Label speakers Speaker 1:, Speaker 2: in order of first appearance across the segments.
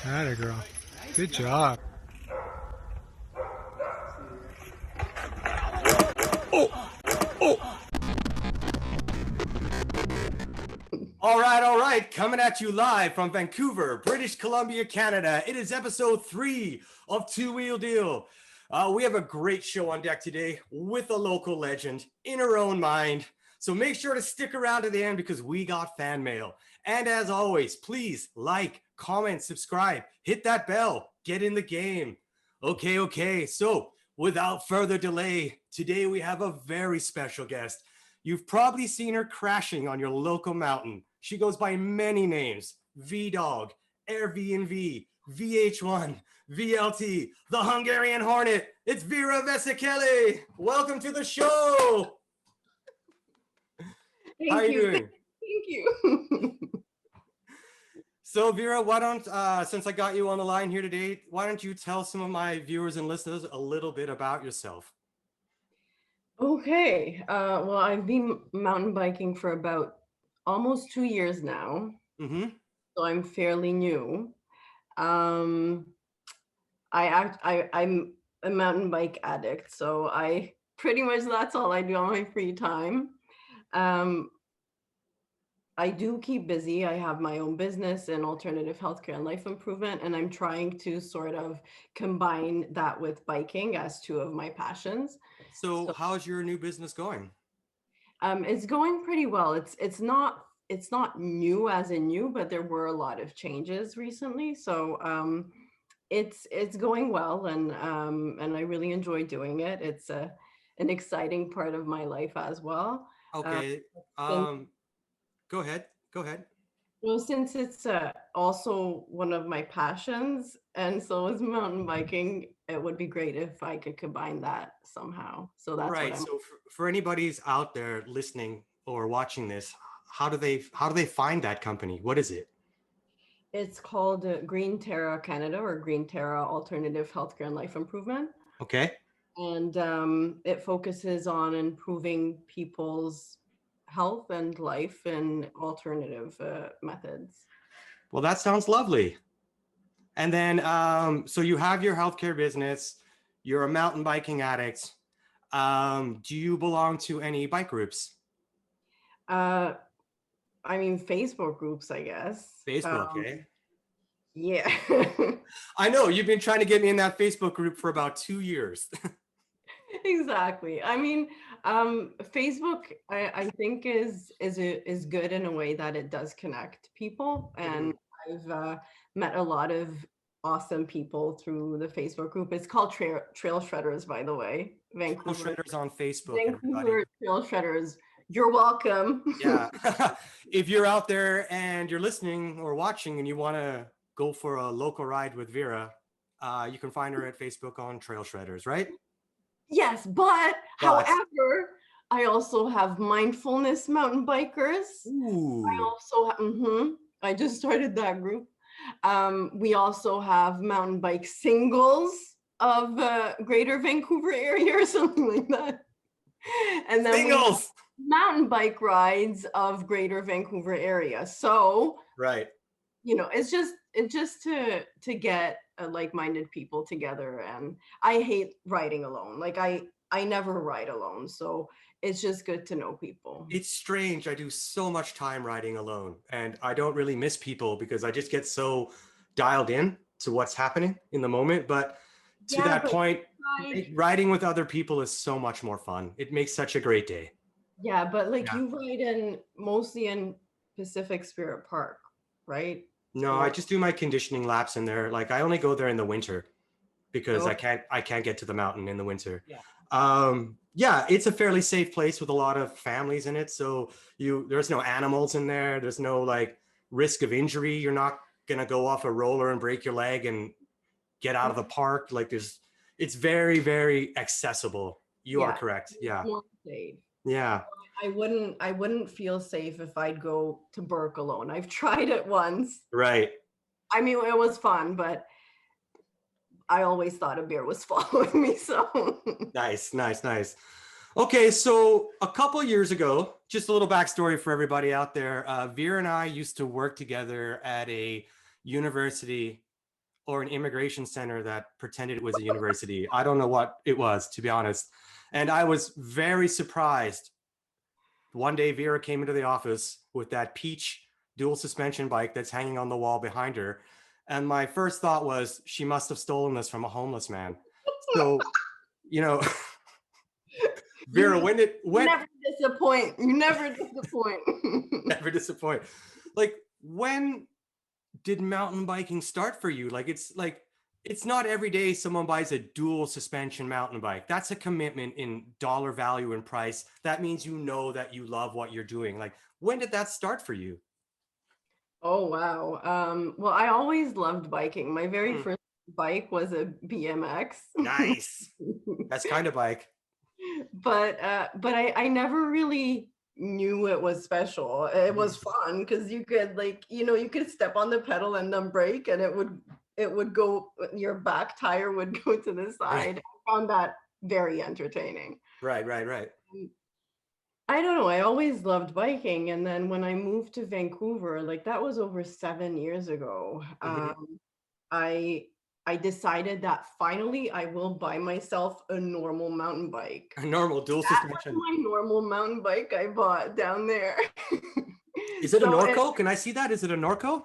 Speaker 1: Atta girl. Good job. Oh, oh.
Speaker 2: All right. Coming at you live from Vancouver, British Columbia, Canada. It is episode 3 of Two Wheel Deal. We have a great show on deck today with a local legend in her own mind. So make sure to stick around to the end because we got fan mail. And as always, please like, comment, subscribe, hit that bell, get in the game. Okay. So without further delay, today we have a very special guest. You've probably seen her crashing on your local mountain. She goes by many names: V-Dog, Airbnb, VH1, VLT, the Hungarian Hornet. It's Vera Vesikeli. Welcome to the show. How are you doing?
Speaker 3: Thank you.
Speaker 2: So Vera, why don't, since I got you on the line here today, why don't you tell some of my viewers and listeners a little bit about yourself?
Speaker 3: Okay. Well, I've been mountain biking for about almost 2 years now,
Speaker 2: Mm-hmm.
Speaker 3: so I'm fairly new. Um, I'm a mountain bike addict, so I pretty much that's all I do on my free time. Um, I do keep busy. I have my own business in alternative healthcare and life improvement, and I'm trying to sort of combine that with biking as two of my passions.
Speaker 2: So how's your new business going?
Speaker 3: It's going pretty well. It's not new as in new, but there were a lot of changes recently. So it's going well, and I really enjoy doing it. It's an exciting part of my life as well.
Speaker 2: Okay.
Speaker 3: Since,
Speaker 2: Go ahead.
Speaker 3: well, since it's also one of my passions, and so is mountain biking, it would be great if I could combine that somehow. So that's what
Speaker 2: Right.
Speaker 3: I'm.
Speaker 2: So for anybody's out there listening or watching this, how do they find that company? What is it?
Speaker 3: It's called Green Terra Canada, or Green Terra Alternative Healthcare and Life Improvement.
Speaker 2: Okay.
Speaker 3: And it focuses on improving people's health and life and alternative methods.
Speaker 2: Well, that sounds lovely. And then, so you have your healthcare business. You're a mountain biking addict. Do you belong to any bike groups?
Speaker 3: I mean, Facebook groups, I guess.
Speaker 2: Facebook, eh?
Speaker 3: Yeah.
Speaker 2: I know you've been trying to get me in that Facebook group for about 2 years.
Speaker 3: Exactly. I mean, Facebook, I think is good in a way that it does connect people, and I've met a lot of awesome people through the Facebook group. It's called Trail Shredders, by the way.
Speaker 2: Trail
Speaker 3: Vancouver,
Speaker 2: Shredders on Facebook, everybody.
Speaker 3: Vancouver Trail Shredders. You're welcome.
Speaker 2: Yeah. If you're out there and you're listening or watching and you want to go for a local ride with Vera, you can find her at Facebook on Trail Shredders, right?
Speaker 3: Yes, but however, I also have Mindfulness mountain bikers.
Speaker 2: Ooh.
Speaker 3: I also I just started that group. We also have mountain bike singles of Greater Vancouver area or something like that. And then
Speaker 2: Singles!
Speaker 3: Mountain bike rides of Greater Vancouver area. So
Speaker 2: right,
Speaker 3: it's just to get like-minded people together. And I hate riding alone. Like I never ride alone, so it's just good to know people.
Speaker 2: It's strange. I do so much time riding alone, and I don't really miss people because I just get so dialed in to what's happening in the moment. But to that point, riding with other people is so much more fun. It makes such a great day.
Speaker 3: Yeah, but you ride mostly in Pacific Spirit Park, right?
Speaker 2: No, I just do my conditioning laps in there. Like I only go there in the winter because I can't get to the mountain in the winter. Yeah, it's a fairly safe place with a lot of families in it. So there's no animals in there. There's no like risk of injury. You're not gonna go off a roller and break your leg and get out of the park. Like it's very, very accessible. You are correct. Yeah. Yeah.
Speaker 3: I wouldn't feel safe if I'd go to Burke alone. I've tried it once.
Speaker 2: Right.
Speaker 3: I mean, it was fun, but I always thought a bear was following me. So
Speaker 2: nice. Okay, so a couple of years ago, just a little backstory for everybody out there. Vera and I used to work together at a university or an immigration center that pretended it was a university. I don't know what it was, to be honest. And I was very surprised. One day, Vera came into the office with that peach dual suspension bike that's hanging on the wall behind her. And my first thought was, she must have stolen this from a homeless man. So, you know, Vera,
Speaker 3: You
Speaker 2: when
Speaker 3: never disappoint. You never disappoint.
Speaker 2: never disappoint. Like, when did mountain biking start for you? Like it's not every day someone buys a dual suspension mountain bike. That's a commitment in dollar value and price. That means you know that you love what you're doing. Like, when did that start for you?
Speaker 3: Oh wow. Well, I always loved biking. My very
Speaker 2: Hmm.
Speaker 3: first bike was a BMX.
Speaker 2: Nice. That's kind of bike.
Speaker 3: But I never really knew it was special. It was fun because you could, like, you could step on the pedal and then brake, and it would go, your back tire would go to the side. I found that very entertaining.
Speaker 2: Right.
Speaker 3: I don't know. I always loved biking. And then when I moved to Vancouver, like that was over 7 years ago,
Speaker 2: Mhm.
Speaker 3: I I decided that finally I will buy myself a normal mountain bike.
Speaker 2: A normal dual
Speaker 3: That was
Speaker 2: suspension.
Speaker 3: my normal mountain bike I bought down there.
Speaker 2: Is it a
Speaker 3: So
Speaker 2: Norco? Can I see that? Is it a Norco?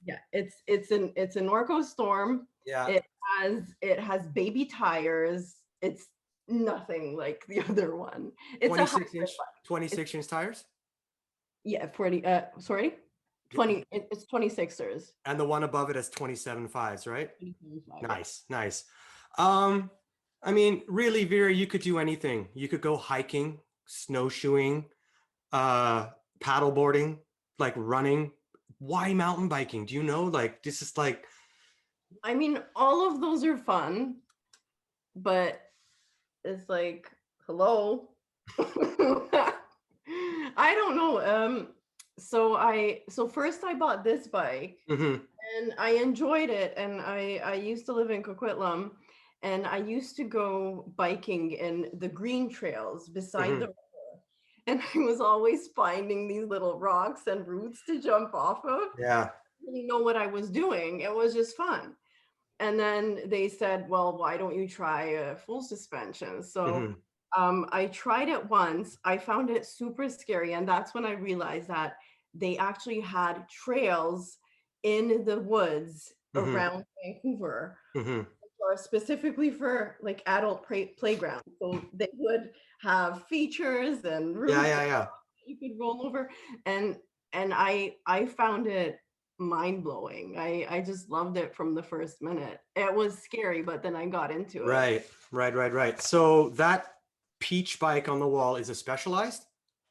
Speaker 3: yeah, it's a Norco Storm.
Speaker 2: Yeah.
Speaker 3: It has baby tires. It's nothing like the other one. It's a
Speaker 2: 26
Speaker 3: hybrid
Speaker 2: inch,
Speaker 3: bike.
Speaker 2: 26 inch tires.
Speaker 3: Yeah, 40, sorry, 20, it's 26ers.
Speaker 2: And the one above it has 27 fives, right?
Speaker 3: 2025, yeah.
Speaker 2: Nice. Um, I mean, really, Vera, you could do anything. You could go hiking, snowshoeing, uh, paddleboarding, like running. Why mountain biking? Do you know? Like, this is like,
Speaker 3: I mean, all of those are fun, but it's like, hello. I don't know. So first I bought this bike
Speaker 2: mhm,
Speaker 3: and I enjoyed it. And I used to live in Coquitlam, and I used to go biking in the green trails beside
Speaker 2: mhm.
Speaker 3: the river. And I was always finding these little rocks and roots to jump off of.
Speaker 2: Yeah.
Speaker 3: Really know what I was doing. It was just fun. And then they said, well, why don't you try a full suspension? So
Speaker 2: Mhm,
Speaker 3: I tried it once. I found it super scary. And that's when I realized that they actually had trails in the woods
Speaker 2: mhm,
Speaker 3: around Vancouver,
Speaker 2: mhm.
Speaker 3: or specifically for like adult playgrounds. So they would have features and
Speaker 2: Yeah,
Speaker 3: roots
Speaker 2: yeah, yeah.
Speaker 3: you could roll over. And I found it mind-blowing. I just loved it from the first minute. It was scary, but then I got into it.
Speaker 2: Right. So that peach bike on the wall is a specialized?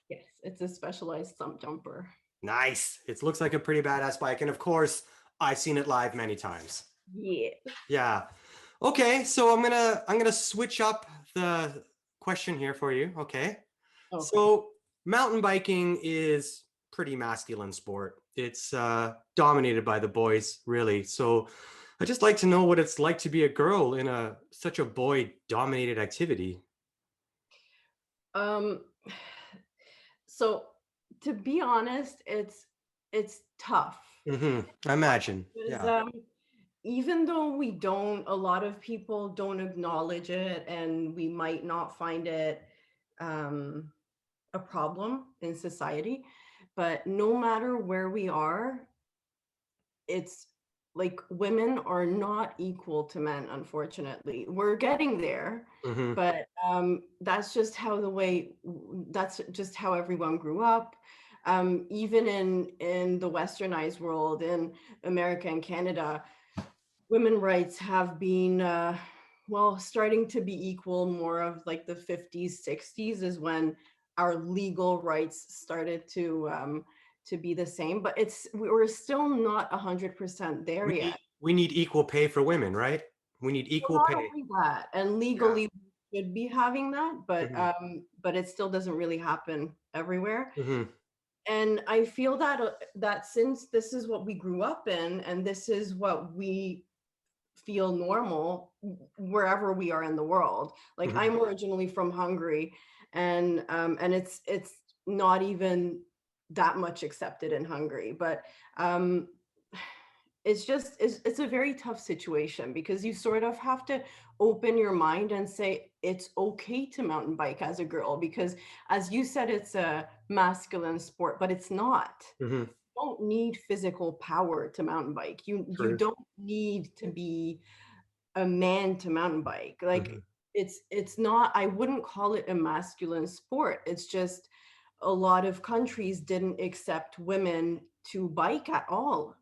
Speaker 3: Yes, it's a specialized stump jumper.
Speaker 2: Nice. It looks like a pretty badass bike. And of course, I've seen it live many times.
Speaker 3: Yeah.
Speaker 2: Yeah. Okay, so I'm gonna switch up the question here for you. Okay.
Speaker 3: Okay.
Speaker 2: So mountain biking is pretty masculine sport. It's dominated by the boys, really. So I just like to know what it's like to be a girl in a such a boy dominated activity.
Speaker 3: Um so to be honest, it's tough.
Speaker 2: I imagine.
Speaker 3: Because
Speaker 2: Yeah.
Speaker 3: even though a lot of people don't acknowledge it, and we might not find it um, a problem in society, but no matter where we are, it's like women are not equal to men, unfortunately. We're getting there,
Speaker 2: hmm
Speaker 3: but that's just how everyone grew up. Even in the westernized world, in America and Canada, women rights have been starting to be equal. More of like the 50s, 60s is when our legal rights started to be the same, but we're still not 100% there yet.
Speaker 2: We need equal pay for women, right? We need
Speaker 3: Well,
Speaker 2: equal
Speaker 3: not
Speaker 2: pay.
Speaker 3: only that, and
Speaker 2: Yeah.
Speaker 3: legally we should be having that,
Speaker 2: hmm
Speaker 3: but it still doesn't really happen everywhere.
Speaker 2: hmm
Speaker 3: And I feel that since this is what we grew up in, and this is what we feel normal wherever we are in the world. Like,
Speaker 2: hmm
Speaker 3: I'm originally from Hungary, and it's not even that much accepted in Hungary, but um it's a very tough situation because you sort of have to open your mind and say it's okay to mountain bike as a girl, because as you said, it's a masculine sport, but it's not.
Speaker 2: Mm-hmm.
Speaker 3: You don't need physical power to mountain bike. You
Speaker 2: True.
Speaker 3: don't need to be a man to mountain bike. Like,
Speaker 2: Mm-hmm.
Speaker 3: it's not, I wouldn't call it a masculine sport. It's just a lot of countries didn't accept women to bike at all.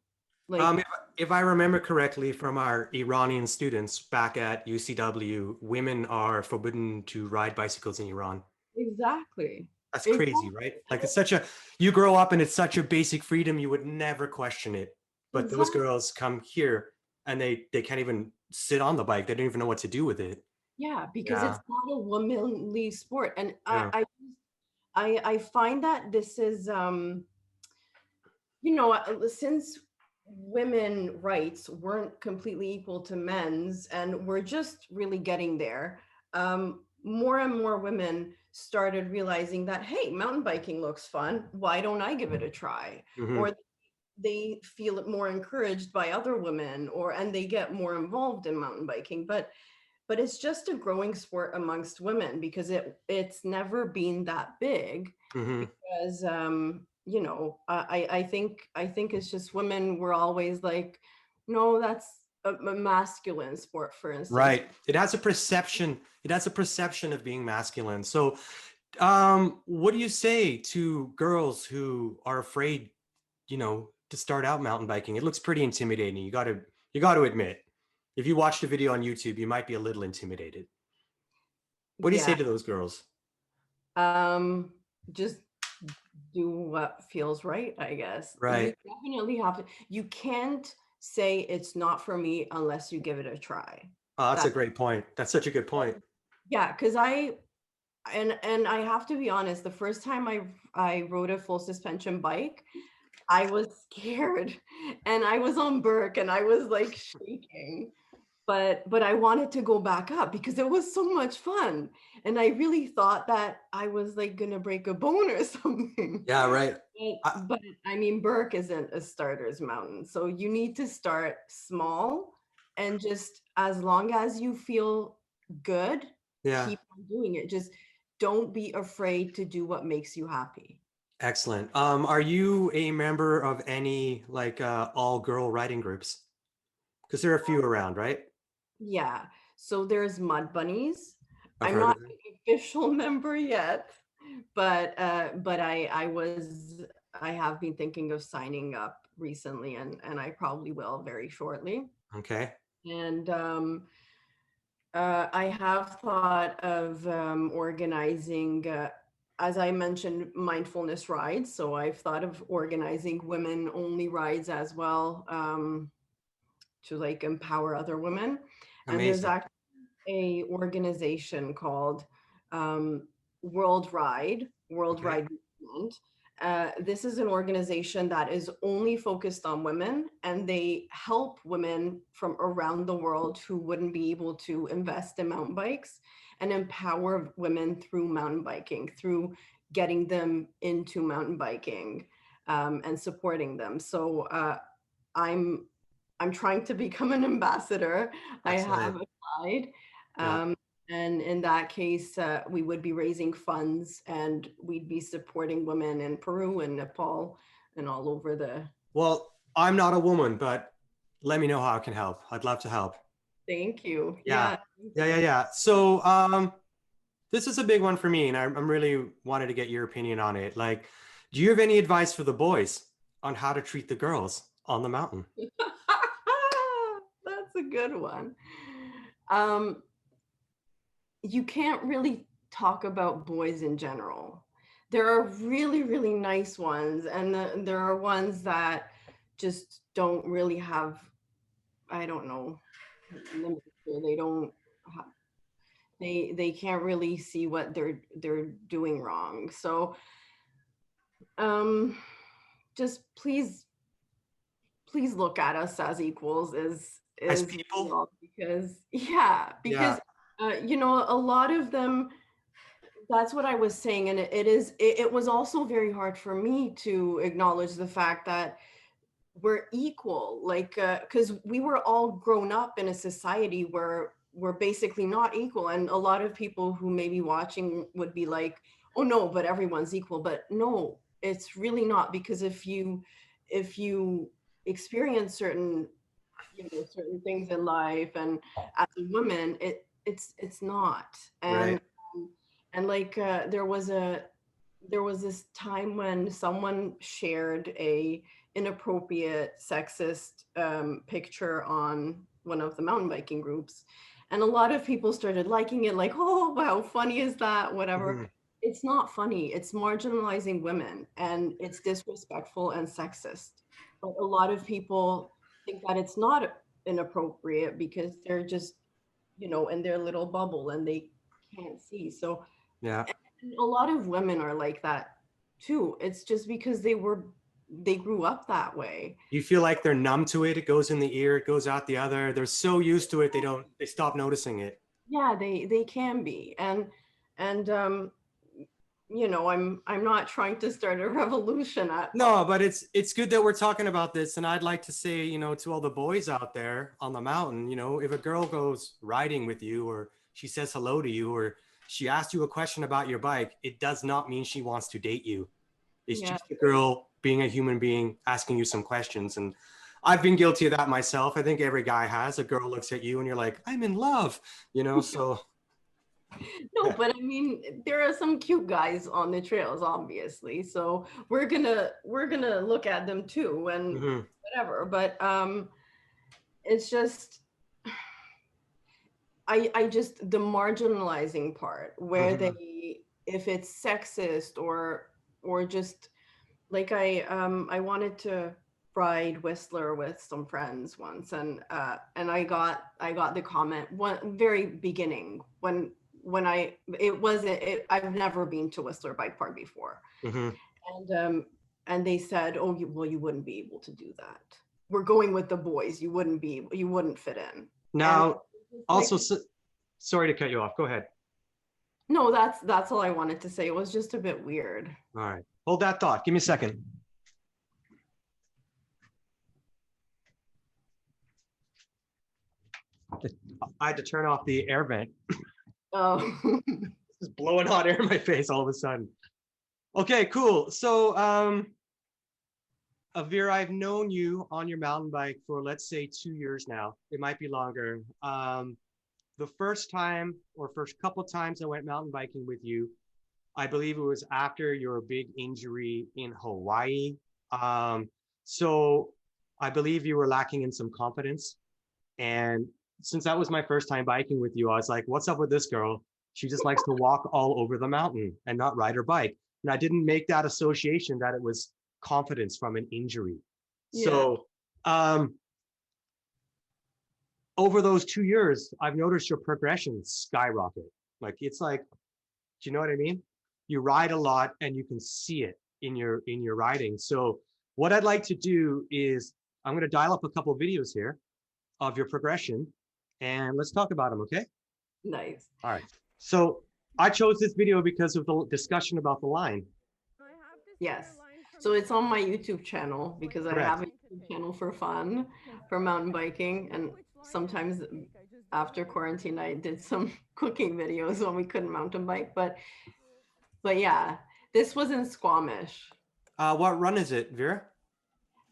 Speaker 2: Um,
Speaker 3: Like,
Speaker 2: if, if I remember correctly from our Iranian students back at UCW, women are forbidden to ride bicycles in Iran.
Speaker 3: exactly.
Speaker 2: That's crazy,
Speaker 3: Exactly.
Speaker 2: right? Like it's such a, you grow up and it's such a basic freedom, you would never question it. But those
Speaker 3: Exactly.
Speaker 2: girls come here and they can't even sit on the bike. They don't even know what to do with it.
Speaker 3: Yeah, because
Speaker 2: Yeah.
Speaker 3: it's not a womanly sport. And
Speaker 2: Yeah.
Speaker 3: I find that this is since women rights weren't completely equal to men's, and we're just really getting there, more and more women started realizing that, hey, mountain biking looks fun. Why don't I give it a try?
Speaker 2: Hmm.
Speaker 3: Or they feel more encouraged by other women, and they get more involved in mountain biking. But it's just a growing sport amongst women because it's never been that big,
Speaker 2: Hmm.
Speaker 3: because I think it's just women were always like, no, that's a masculine sport, for instance.
Speaker 2: Right. It has a perception. It has a perception of being masculine. So, what do you say to girls who are afraid, to start out mountain biking? It looks pretty intimidating. You got to admit, if you watched a video on YouTube, you might be a little intimidated. What do you say
Speaker 3: Yeah.
Speaker 2: to those girls?
Speaker 3: um just do what feels right, I guess. You
Speaker 2: Right.
Speaker 3: definitely have to. You can't say it's not for me unless you give it a try.
Speaker 2: Oh, that's a
Speaker 3: That
Speaker 2: great point. That's such a good point.
Speaker 3: Yeah, because and I have to be honest, the first time I rode a full suspension bike, I was scared, and I was on Burke and I was like shaking. But I wanted to go back up because it was so much fun. And I really thought that I was like gonna break a bone or something.
Speaker 2: Yeah, right. I,
Speaker 3: But I mean, Burke isn't a starter's mountain. So you need to start small, and just as long as you feel good,
Speaker 2: yeah.
Speaker 3: keep on doing it. Just don't be afraid to do what makes you happy.
Speaker 2: Excellent. Are you a member of any like all girl riding groups? Because there are a few around, right?
Speaker 3: Yeah. So there's Mud Bunnies.
Speaker 2: I've
Speaker 3: I'm
Speaker 2: heard
Speaker 3: not
Speaker 2: of them.
Speaker 3: an official member yet, but I have been thinking of signing up recently, and I probably will very shortly.
Speaker 2: Okay.
Speaker 3: And I have thought of organizing, as I mentioned, mindfulness rides. So I've thought of organizing women only rides as well, to like empower other women. And there's
Speaker 2: Amazing.
Speaker 3: actually a organization called um, World Ride, World
Speaker 2: Okay.
Speaker 3: Ride Movement. This is an organization that is only focused on women, and they help women from around the world who wouldn't be able to invest in mountain bikes, and empower women through mountain biking, through getting them into mountain biking, and supporting them. So I'm I'm trying to become an ambassador. I have
Speaker 2: Excellent.
Speaker 3: applied.
Speaker 2: Yeah.
Speaker 3: Um, and in that case, we would be raising funds, and we'd be supporting women in Peru and Nepal and all over the.
Speaker 2: Well, I'm not a woman, but let me know how I can help. I'd love to help.
Speaker 3: Thank you.
Speaker 2: Yeah.
Speaker 3: Yeah. Thank
Speaker 2: Yeah, yeah,
Speaker 3: you.
Speaker 2: yeah. So, this is a big one for me, and I'm really wanted to get your opinion on it. Like, do you have any advice for the boys on how to treat the girls on the mountain?
Speaker 3: That's a good one. Um, you can't really talk about boys in general. There are really, really nice ones, and there are ones that just don't really have, I don't know, limits. They don't ha- they can't really see what they're doing wrong. So um just please look at us as equals,
Speaker 2: As
Speaker 3: is
Speaker 2: people?
Speaker 3: all, because yeah,
Speaker 2: Yeah.
Speaker 3: because a lot of them, that's what I was saying. And it was also very hard for me to acknowledge the fact that we're equal, like, because we were all grown up in a society where we're basically not equal. And a lot of people who may be watching would be like, oh no, but everyone's equal. But no, it's really not, because if you experience certain, certain things in life, and as a woman, it's not.
Speaker 2: Right.
Speaker 3: And like, there was this time when someone shared a inappropriate sexist picture on one of the mountain biking groups, and a lot of people started liking it, like, oh wow, funny is that, whatever.
Speaker 2: Mhm.
Speaker 3: It's not funny, it's marginalizing women, and it's disrespectful and sexist. But a lot of people think that it's not inappropriate because they're just, in their little bubble, and they can't see. So
Speaker 2: Yeah.
Speaker 3: a lot of women are like that too. It's just because they grew up that way.
Speaker 2: You feel like they're numb to it. It goes in the ear, it goes out the other. They're so used to it, they stop noticing it.
Speaker 3: Yeah, they can be. And I'm not trying to start a revolution at all.
Speaker 2: No, but it's good that we're talking about this. And I'd like to say, to all the boys out there on the mountain, if a girl goes riding with you, or she says hello to you, or she asks you a question about your bike, it does not mean she wants to date you. It's
Speaker 3: Yeah.
Speaker 2: just a girl being a human being, asking you some questions. And I've been guilty of that myself. I think every guy has. A girl looks at you and you're like, I'm in love, so.
Speaker 3: No, but I mean, there are some cute guys on the trails, obviously. So we're gonna look at them too, and
Speaker 2: Mhm.
Speaker 3: whatever. But it's just, I just, the marginalizing part where
Speaker 2: Mhm.
Speaker 3: they, if it's sexist, or just like, I wanted to ride Whistler with some friends once, and I got the comment one very beginning, when I've never been to Whistler Bike Park before.
Speaker 2: Mhm.
Speaker 3: And they said, oh, well, you wouldn't be able to do that. We're going with the boys. You wouldn't fit in. And
Speaker 2: Now,
Speaker 3: it's like,
Speaker 2: also, sorry to cut you off. Go ahead.
Speaker 3: no, that's all I wanted to say. It was just a bit weird.
Speaker 2: All right. Hold that thought. Give me a second. I had to turn off the air vent.
Speaker 3: Oh.
Speaker 2: Just blowing hot air in my face all of a sudden. Okay, cool. So, Vera, I've known you on your mountain bike for, let's say, 2 years now. It might be longer. The first time, or first couple times I went mountain biking with you, I believe it was after your big injury in Hawaii. So I believe you were lacking in some confidence. And since that was my first time biking with you, I was like, what's up with this girl? She just likes to walk all over the mountain and not ride her bike. And I didn't make that association that it was confidence from an injury.
Speaker 3: Yeah.
Speaker 2: So over those 2 years, I've noticed your progression skyrocket. Like, it's like, do you know what I mean? You ride a lot and you can see it in your riding. So what I'd like to do is I'm going to dial up a couple of videos here of your progression, and let's talk about them, okay?
Speaker 3: Nice.
Speaker 2: All right. So I chose this video because of the discussion about the line.
Speaker 3: Yes. So it's on my YouTube channel, because I have
Speaker 2: Correct.
Speaker 3: a YouTube channel for fun, for mountain biking. And sometimes after quarantine, I did some cooking videos when we couldn't mountain bike. But yeah, this was in Squamish.
Speaker 2: What run is it, Vera?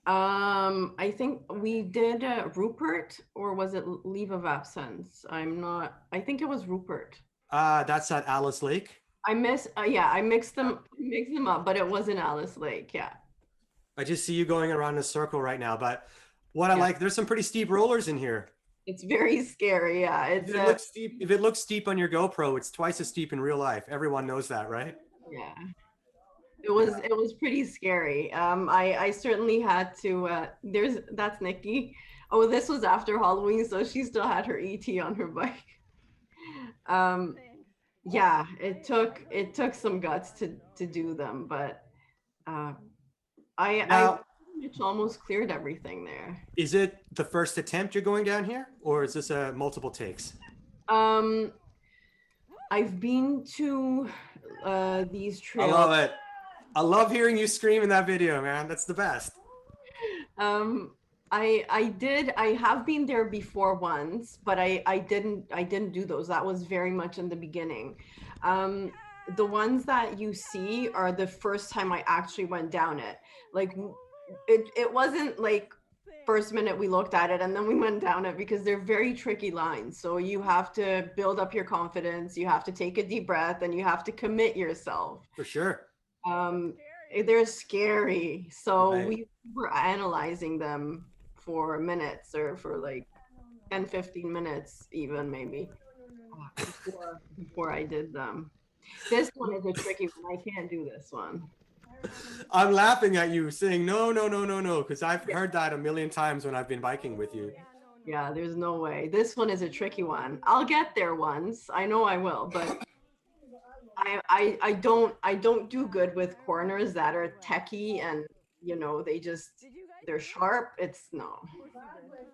Speaker 3: I think we did Rupert, or was it leave of absence? I think it was Rupert.
Speaker 2: That's at Alice Lake.
Speaker 3: I mixed them up, but it was in Alice Lake. Yeah.
Speaker 2: I just see you going around in a circle right now, but what I
Speaker 3: Yeah.
Speaker 2: like, there's some pretty steep rollers in here.
Speaker 3: It's very scary. Yeah.
Speaker 2: If it looks steep on your GoPro, it's twice as steep in real life. Everyone knows that, right?
Speaker 3: Yeah. It was pretty scary. I certainly had to, that's Nikki. Oh, this was after Halloween, so she still had her ET on her bike. Yeah, it took some guts to do them, but I
Speaker 2: Now,
Speaker 3: pretty much almost cleared everything there.
Speaker 2: is it the first attempt you're going down here, or is this a multiple takes?
Speaker 3: I've been to these
Speaker 2: I
Speaker 3: trails.
Speaker 2: love it. I love hearing you scream in that video, man. That's the best.
Speaker 3: Um, I have been there before once, but I didn't do those. That was very much in the beginning. Um, the ones that you see are the first time I actually went down it. Like it wasn't like first minute we looked at it and then we went down it, because they're very tricky lines. So you have to build up your confidence, you have to take a deep breath, and you have to commit yourself.
Speaker 2: For sure.
Speaker 3: um they're scary, so
Speaker 2: Right.
Speaker 3: we were analyzing them for minutes, or for like 10-15 minutes even, maybe, before I did them. This one is a tricky one. I can't do this one.
Speaker 2: I'm laughing at you saying no, no, no, no, no, because I've heard that a million times when I've been biking with you.
Speaker 3: Yeah, there's no way. This one is a tricky one. I'll get there once, I know I will, but I don't do good with corners that are techie, and they're sharp. It's no.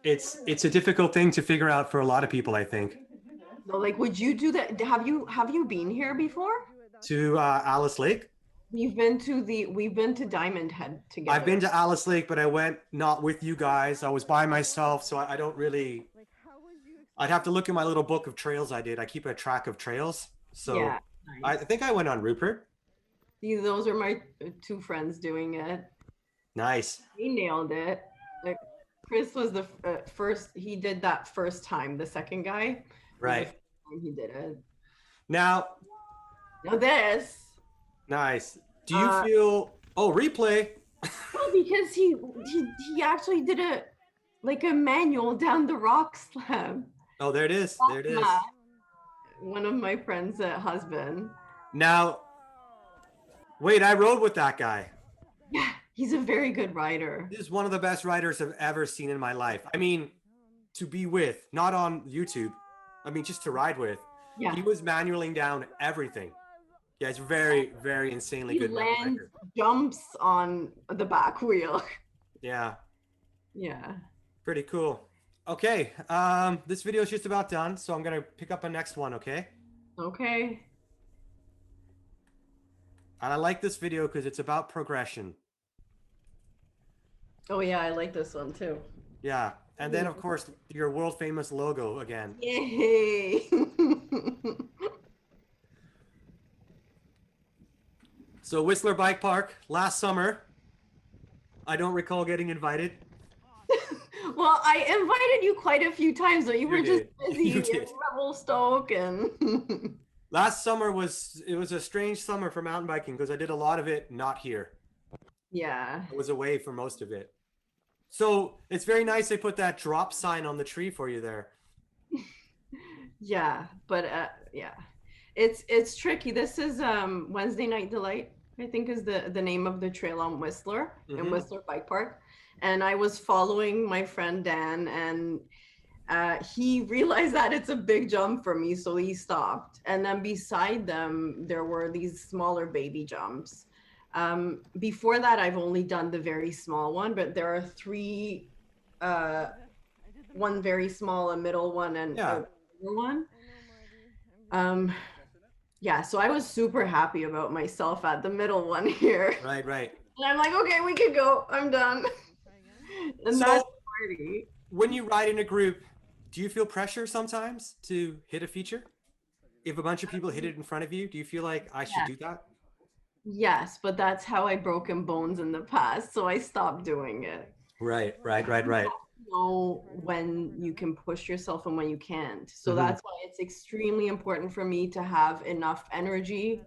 Speaker 2: It's a difficult thing to figure out for a lot of people, I think.
Speaker 3: So, like, would you do that? Have you been here before?
Speaker 2: To Alice Lake.
Speaker 3: We've been to Diamond Head together.
Speaker 2: I've been to Alice Lake, but I went not with you guys. I was by myself, so I don't really. I'd have to look in my little book of trails I did. I keep a track of trails, so
Speaker 3: Yeah,
Speaker 2: I
Speaker 3: nice.
Speaker 2: think I went on Rupert.
Speaker 3: See, those are my two friends doing it.
Speaker 2: Nice.
Speaker 3: He nailed it. Like, Chris was the first. He did that first time. The second guy was the
Speaker 2: Right.
Speaker 3: first time he did it.
Speaker 2: Now,
Speaker 3: Now this.
Speaker 2: nice. Do you
Speaker 3: Uh,
Speaker 2: feel? Oh, replay.
Speaker 3: well, because he actually did a manual down the rock slab.
Speaker 2: Oh, there it is. There it is.
Speaker 3: Matt, one of my friends' husband.
Speaker 2: Now, wait, I rode with that guy.
Speaker 3: Yeah, he's a very good rider.
Speaker 2: This is one of the best riders I've ever seen in my life. I mean, to be with, not on YouTube. I mean, just to ride with.
Speaker 3: Yeah,
Speaker 2: He was manualing down everything. Yeah, it's very, very insanely
Speaker 3: he
Speaker 2: good mountain
Speaker 3: lands
Speaker 2: biker.
Speaker 3: jumps on the back wheel.
Speaker 2: Yeah,
Speaker 3: Yeah.
Speaker 2: pretty cool. Okay, this video is just about done, so I'm gonna pick up a next one, okay?
Speaker 3: Okay.
Speaker 2: And I like this video because it's about progression.
Speaker 3: Oh yeah, I like this one too.
Speaker 2: Yeah, and then of course your world famous logo again.
Speaker 3: Yay!
Speaker 2: So Whistler Bike Park last summer. I don't recall getting invited.
Speaker 3: Well, I invited you quite a few times, but you were just
Speaker 2: did.
Speaker 3: busy
Speaker 2: You
Speaker 3: in
Speaker 2: did.
Speaker 3: Revelstoke and
Speaker 2: Last summer was a strange summer for mountain biking because I did a lot of it not here.
Speaker 3: yeah.
Speaker 2: I was away for most of it. So it's very nice they put that drop sign on the tree for you there.
Speaker 3: Yeah, but yeah. It's tricky. This is Wednesday Night Delight, I think, is the name of the trail on Whistler, in
Speaker 2: Mhm.
Speaker 3: Whistler Bike Park. And I was following my friend Dan, and he realized that it's a big jump for me, so he stopped. And then beside them, there were these smaller baby jumps. Before that, I've only done the very small one, but there are three, one very small, a middle one, and
Speaker 2: Yeah.
Speaker 3: a bigger one. Yeah, so I was super happy about myself at the middle one here.
Speaker 2: Right, right.
Speaker 3: And I'm like, okay, we can go. I'm done. And
Speaker 2: So-
Speaker 3: that's the party.
Speaker 2: When you ride in a group, do you feel pressure sometimes to hit a feature? If a bunch of people hit it in front of you, do you feel like I should do that?
Speaker 3: Yes, but that's how I broken bones in the past, so I stopped doing it.
Speaker 2: Right, right, right, right.
Speaker 3: Know when you can push yourself and when you can't. So
Speaker 2: Mhm.
Speaker 3: that's why it's extremely important for me to have enough energy.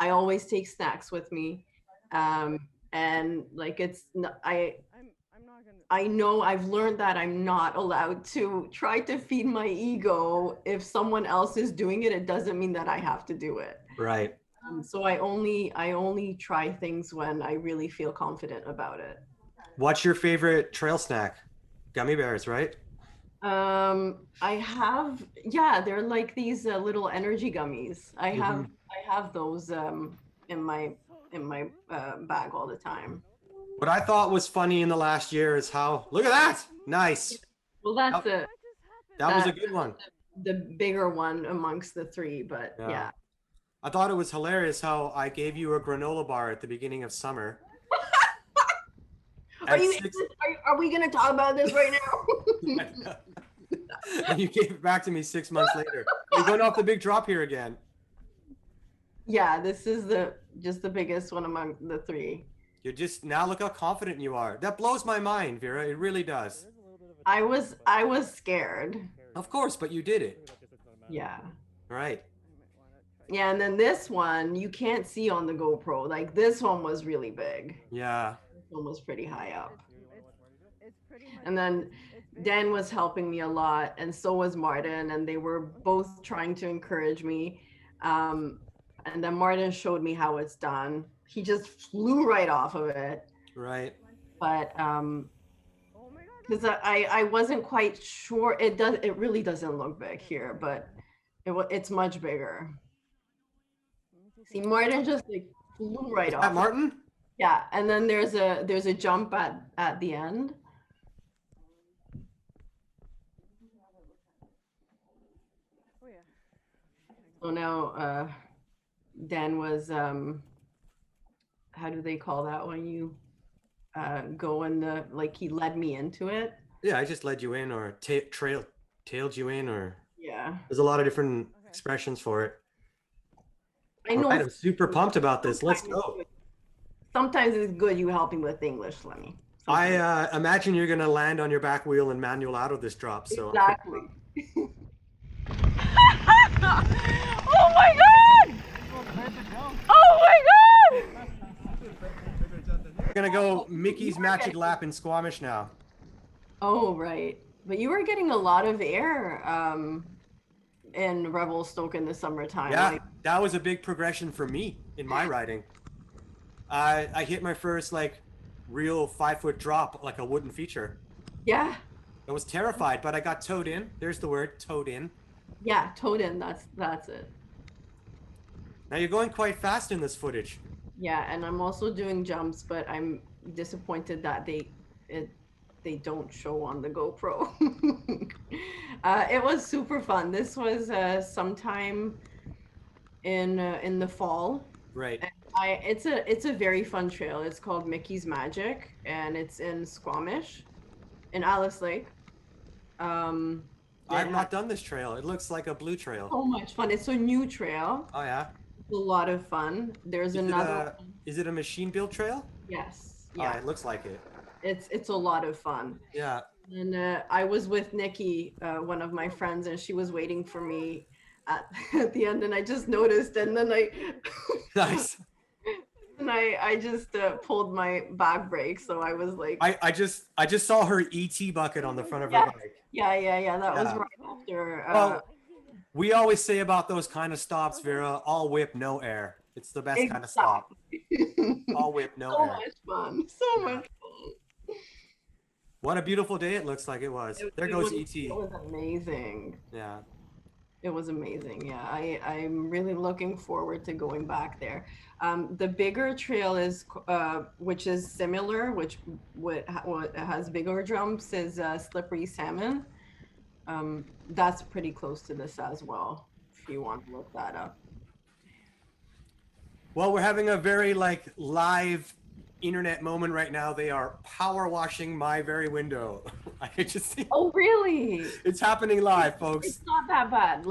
Speaker 3: I always take snacks with me. And like I know I've learned that I'm not allowed to try to feed my ego. If someone else is doing it, it doesn't mean that I have to do it.
Speaker 2: Right.
Speaker 3: So I only try things when I really feel confident about it.
Speaker 2: What's your favorite trail snack? Gummy bears, right?
Speaker 3: I have, yeah, they're like these little energy gummies. I
Speaker 2: Mhm.
Speaker 3: have those in my bag all the time.
Speaker 2: What I thought was funny in the last year is how, look at that. Nice.
Speaker 3: Well, that's
Speaker 2: That was a good one.
Speaker 3: the bigger one amongst the three, but
Speaker 2: Yeah.
Speaker 3: yeah.
Speaker 2: I thought it was hilarious how I gave you a granola bar at the beginning of summer. At
Speaker 3: you?
Speaker 2: six,
Speaker 3: Are we gonna talk about this right now?
Speaker 2: and you gave it back to me 6 months later. You're going off the big drop here again.
Speaker 3: Yeah, this is just the biggest one among the three.
Speaker 2: You're just now look how confident you are. That blows my mind, Vera. It really does.
Speaker 3: I was scared.
Speaker 2: Of course, but you did it.
Speaker 3: Yeah.
Speaker 2: Right.
Speaker 3: Yeah, and then this one you can't see on the GoPro. Like this one was really big.
Speaker 2: Yeah.
Speaker 3: This one was pretty high up. And then Dan was helping me a lot, and so was Martin, and they were both trying to encourage me. And then Martin showed me how it's done. He just flew right off of it.
Speaker 2: Right.
Speaker 3: But because I wasn't quite sure. It really doesn't look big here, but it's much bigger. See, Martin just like flew right off.
Speaker 2: Martin?
Speaker 3: Yeah, and then there's a jump at the end. So now Dan was how do they call that when you go in the, like, he led me into it.
Speaker 2: Yeah, I just led you in, or tailed you in, or
Speaker 3: Yeah.
Speaker 2: there's a lot of different expressions for it.
Speaker 3: I know.
Speaker 2: Right, I'm super pumped about this. Let's go.
Speaker 3: Sometimes it's good you helping with English, Lenny.
Speaker 2: I imagine you're gonna land on your back wheel and manual out of this drop. So
Speaker 3: exactly.
Speaker 4: Oh my god! Oh my god!
Speaker 2: we're gonna go Mickey's Magic Lap in Squamish now.
Speaker 3: Oh right, but you were getting a lot of air in Revelstoke in the summertime.
Speaker 2: Yeah,
Speaker 3: like,
Speaker 2: that was a big progression for me in my riding. I hit my first like real 5-foot drop, like a wooden feature.
Speaker 3: yeah.
Speaker 2: I was terrified, but I got towed in. There's the word, towed in.
Speaker 3: Yeah, towed in. That's it.
Speaker 2: Now you're going quite fast in this footage.
Speaker 3: Yeah, and I'm also doing jumps, but I'm disappointed that they don't show on the GoPro. It was super fun. This was sometime in the fall.
Speaker 2: Right.
Speaker 3: It's a very fun trail. It's called Mickey's Magic, and it's in Squamish, in Alice Lake.
Speaker 2: I've not done this trail. It looks like a blue trail.
Speaker 3: So much fun. It's a new trail.
Speaker 2: Oh yeah.
Speaker 3: It's a lot of fun. There's another.
Speaker 2: Is it a machine built trail?
Speaker 3: Yes.
Speaker 2: Yeah.
Speaker 3: Yeah.
Speaker 2: It looks like it.
Speaker 3: It's a lot of fun.
Speaker 2: Yeah.
Speaker 3: And I was with Nikki, one of my friends, and she was waiting for me at the end, and I just noticed, and then
Speaker 2: Nice.
Speaker 3: and I just pulled my back brake, so I was like,
Speaker 2: I just saw her ET bucket on the front of her bike.
Speaker 3: yeah, that was
Speaker 2: Yeah.
Speaker 3: right after.
Speaker 2: Well, we always say about those kind of stops, Vera, all whip, no air. It's the best kind of stop. All whip, no
Speaker 3: so
Speaker 2: air.
Speaker 3: much fun. So much fun.
Speaker 2: What a beautiful day it looks like it was. There goes ET.
Speaker 3: It was amazing.
Speaker 2: Yeah.
Speaker 3: It was amazing. Yeah, I'm really looking forward to going back there. The bigger trail is, which is similar, which what has bigger jumps, is Slippery Salmon. That's pretty close to this as well, if you want to look that up.
Speaker 2: Well, we're having a very live internet moment right now. They are power washing my very window. I could just see.
Speaker 3: Oh, really?
Speaker 2: It's happening live, folks.
Speaker 3: It's not that bad.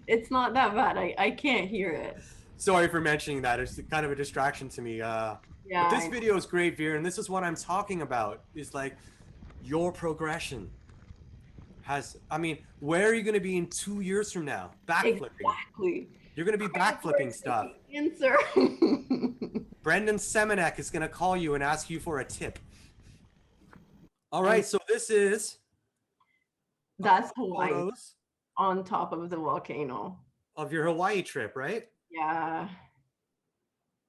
Speaker 3: It's not that bad. I can't hear it.
Speaker 2: Sorry for mentioning that. It's kind of a distraction to me.
Speaker 3: Yeah.
Speaker 2: But this video is great, Vera, and this is what I'm talking about. Is like your progression has. I mean, where are you going to be in 2 years from now? Backflipping.
Speaker 3: Exactly.
Speaker 2: You're going to be backflipping stuff.
Speaker 3: Answer.
Speaker 2: Brendan Semenek is going to call you and ask you for a tip. All right, so this is.
Speaker 3: That's Hawaii,
Speaker 2: photos
Speaker 3: on top of the volcano.
Speaker 2: of your Hawaii trip, right?
Speaker 3: Yeah,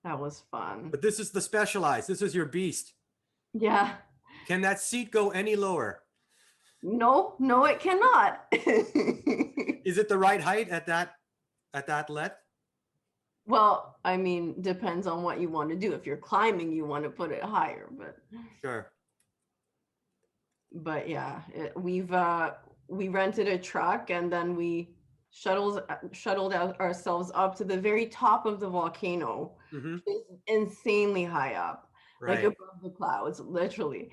Speaker 3: that was fun.
Speaker 2: But this is the Specialized. This is your beast.
Speaker 3: Yeah.
Speaker 2: Can that seat go any lower?
Speaker 3: No, it cannot.
Speaker 2: Is it the right height at that let?
Speaker 3: Well, I mean, depends on what you want to do. If you're climbing, you want to put it higher,
Speaker 2: Sure.
Speaker 3: but yeah, we rented a truck, and then we shuttled ourselves up to the very top of the volcano,
Speaker 2: Mhm.
Speaker 3: which is insanely high up, like
Speaker 2: Right.
Speaker 3: above the clouds, literally.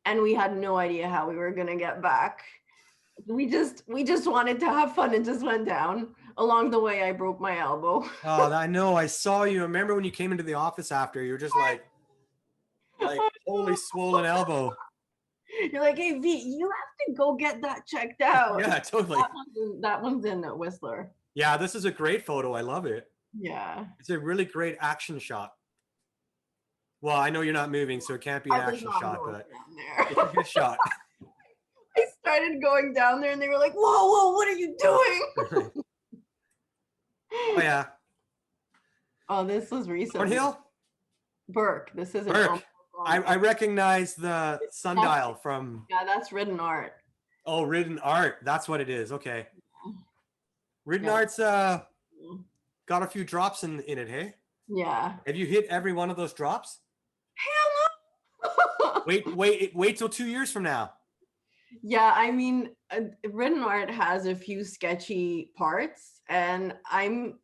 Speaker 3: And we had no idea how we were gonna get back. We just wanted to have fun and just went down. Along the way, I broke my elbow.
Speaker 2: Oh, I know. I saw you. Remember when you came into the office after? You were just like holy swollen elbow.
Speaker 3: You're like, hey V, you have to go get that checked out.
Speaker 2: Yeah, totally.
Speaker 3: That one's in Whistler.
Speaker 2: Yeah, this is a great photo. I love it.
Speaker 3: Yeah.
Speaker 2: It's a really great action shot. Well, I know you're not moving, so it can't be an
Speaker 3: I was
Speaker 2: action
Speaker 3: not
Speaker 2: shot,
Speaker 3: going
Speaker 2: but
Speaker 3: down there.
Speaker 2: it's a good shot.
Speaker 3: I started going down there and they were like, whoa, what are you doing?
Speaker 2: Oh yeah.
Speaker 3: Oh, this was recently.
Speaker 2: Thornhill?
Speaker 3: Burke. This isn't.
Speaker 2: Burke. I recognize the sundial from.
Speaker 3: Yeah, that's Written Art.
Speaker 2: Oh, Written Art. That's what it is. Okay. Written Art's got a few drops in it, hey?
Speaker 3: Yeah.
Speaker 2: Have you hit every one of those drops?
Speaker 3: Hell no.
Speaker 2: Wait till 2 years from now.
Speaker 3: Yeah, I mean, Written Art has a few sketchy parts, and I'm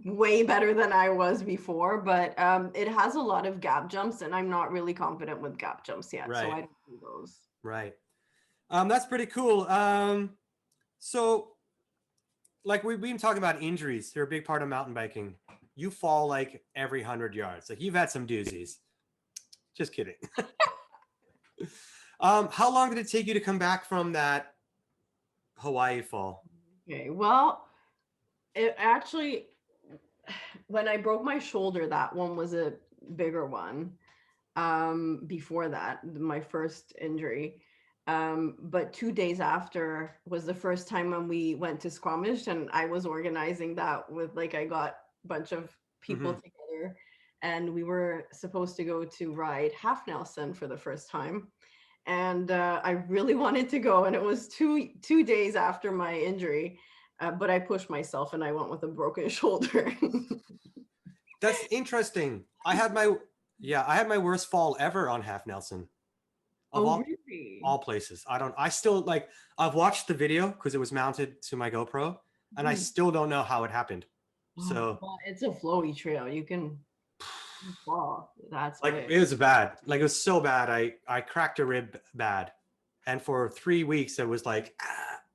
Speaker 3: way better than I was before, but it has a lot of gap jumps, and I'm not really confident with gap jumps yet, so I don't do those.
Speaker 2: Right. That's pretty cool. So, like we've been talking about injuries, they're a big part of mountain biking. You fall like every 100 yards. Like you've had some doozies. Just kidding. How long did it take you to come back from that Hawaii fall?
Speaker 3: Okay, well, it actually, when I broke my shoulder, that one was a bigger one. Before that, my first injury. But 2 days after was the first time when we went to Squamish, and I was organizing that with I got a bunch of people together, and we were supposed to go to ride Half Nelson for the first time. And I really wanted to go, and it was two days after my injury, but I pushed myself and I went with a broken shoulder.
Speaker 2: That's interesting. I had my worst fall ever on Half Nelson.
Speaker 3: Really?
Speaker 2: All places. I've watched the video because it was mounted to my GoPro, and I still don't know how it happened. So
Speaker 3: well, it's a flowy trail. You can fall. That's
Speaker 2: it was bad. Like it was so bad. I cracked a rib bad, and for 3 weeks it was like.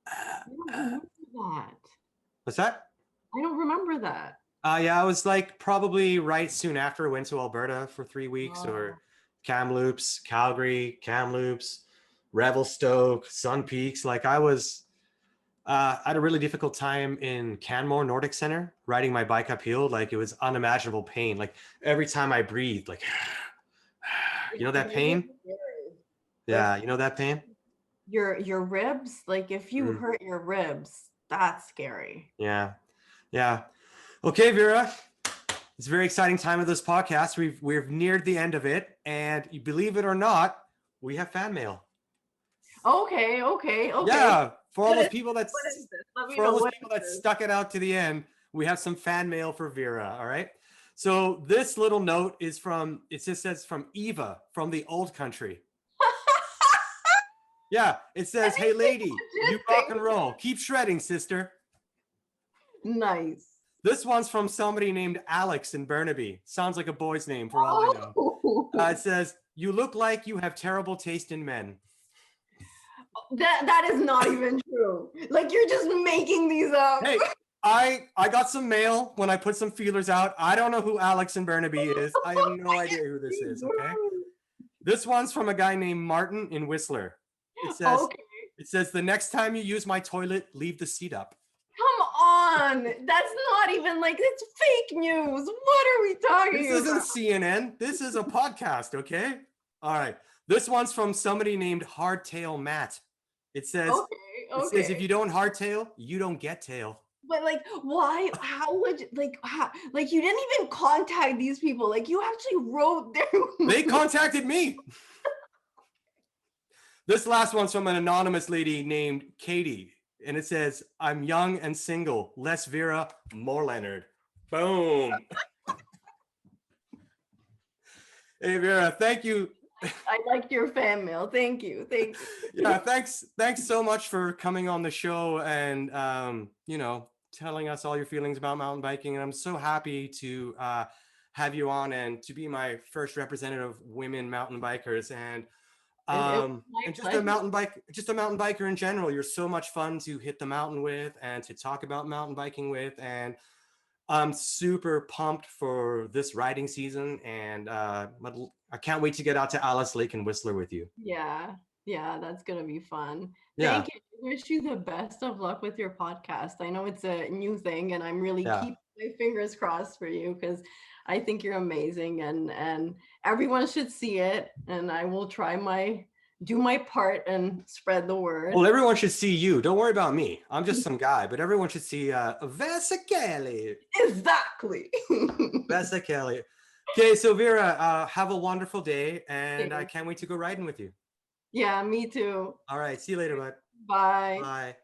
Speaker 3: I don't remember that.
Speaker 2: What's that?
Speaker 3: I don't remember that.
Speaker 2: Yeah, I was like probably right soon after I went to Alberta for 3 weeks, or Kamloops, Calgary, Kamloops, Revelstoke, Sun Peaks. Like I had a really difficult time in Canmore Nordic Center riding my bike uphill. Like it was unimaginable pain. Like every time I breathed, like, you know that pain? Yeah, you know that pain?
Speaker 3: Your ribs, like if you hurt your ribs, that's scary.
Speaker 2: Yeah. Okay, Vera. It's a very exciting time of this podcast. We've neared the end of it, and you believe it or not, we have fan mail.
Speaker 3: Okay.
Speaker 2: Yeah, for all those people that stuck it out to the end, we have some fan mail for Vera. All right. So this little note is it just says from Eva from the old country. Yeah, it says, "Hey lady, you rock and roll. Keep shredding, sister."
Speaker 3: Nice.
Speaker 2: This one's from somebody named Alex in Burnaby. Sounds like a boy's name for all I know. It says, "You look like you have terrible taste in men."
Speaker 3: That is not even true. Like you're just making these up.
Speaker 2: Hey, I got some mail when I put some feelers out. I don't know who Alex in Burnaby is. I have no idea who this is. Okay. This one's from a guy named Martin in Whistler. It says, "The next time you use my toilet, leave the seat up."
Speaker 3: Come on. That's not even it's fake news. What are we talking about?
Speaker 2: This isn't CNN. This is a podcast, okay? All right. This one's from somebody named Hardtail Matt. It says, It says, "If you don't hardtail, you don't get tail."
Speaker 3: But why? How would you, you didn't even contact these people? You actually wrote their.
Speaker 2: They contacted me. This last one's from an anonymous lady named Katie. And it says, "I'm young and single. Less Vera, more Leonard." Boom. Hey, Vera, thank you
Speaker 3: I liked your fan mail. Thank you. Thank you.
Speaker 2: Yeah, thanks so much for coming on the show and you know, telling us all your feelings about mountain biking. And I'm so happy to have you on and to be my first representative of women mountain bikers.
Speaker 3: It was my
Speaker 2: And
Speaker 3: pleasure.
Speaker 2: just a mountain biker in general. You're so much fun to hit the mountain with and to talk about mountain biking with. And I'm super pumped for this riding season, and I can't wait to get out to Alice Lake and Whistler with you.
Speaker 3: Yeah. Yeah, that's gonna be fun.
Speaker 2: Yeah,
Speaker 3: Thank you. I wish you the best of luck with your podcast. I know it's a new thing, and I'm really
Speaker 2: yeah.
Speaker 3: keeping my fingers crossed for you because I think you're amazing, and everyone should see it. And I will do my part and spread the word.
Speaker 2: Well, everyone should see you. Don't worry about me. I'm just some guy, but everyone should see Vesa Kelly.
Speaker 3: Exactly.
Speaker 2: Vesa Kelly. Okay, so Vera, have a wonderful day, and I can't wait to go riding with you.
Speaker 3: Yeah, me too.
Speaker 2: All right, see you later, bud.
Speaker 3: Bye.
Speaker 2: Bye.